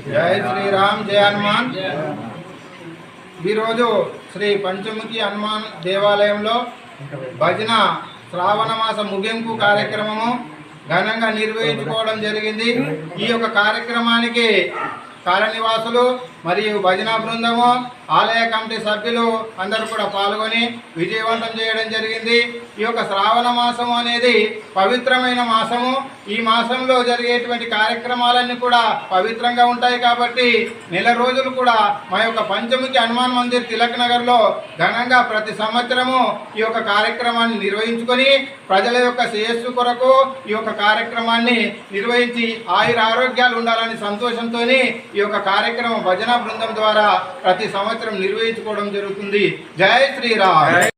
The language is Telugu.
जय श्री राम जय हनुमान। श्री पंचमुखी हनुमान देवालयंलो भजन श्रावण मास मुगिंపు కార్యక్రమము ఘనంగా నిర్వహించుకోవడం జరిగింది। ఈ యొక్క కార్యక్రమానికి కాలనివాసులు మరియు భజన బృందము ఆలయ కమిటీ సభ్యులు అందరూ కూడా పాల్గొని విజయవంతం చేయడం జరిగింది। ఈ యొక్క శ్రావణ మాసము అనేది పవిత్రమైన మాసము। ఈ మాసంలో జరిగేటువంటి కార్యక్రమాలన్నీ కూడా పవిత్రంగా ఉంటాయి కాబట్టి నెల రోజులు కూడా మా యొక్క పంచముఖి హనుమాన్ మందిర్ తిలక్ నగర్లో ఘనంగా ప్రతి సంవత్సరము ఈ యొక్క కార్యక్రమాన్ని నిర్వహించుకొని ప్రజల యొక్క శ్రేయస్సు కొరకు ఈ యొక్క కార్యక్రమాన్ని నిర్వహించి ఆయుర ఆరోగ్యాలు ఉండాలని సంతోషంతో ఈ యొక్క కార్యక్రమం భజన బృందం ద్వారా ప్రతి సంవత్సరం నిర్వహించుకోవడం జరుగుతుంది। జై శ్రీరామ్।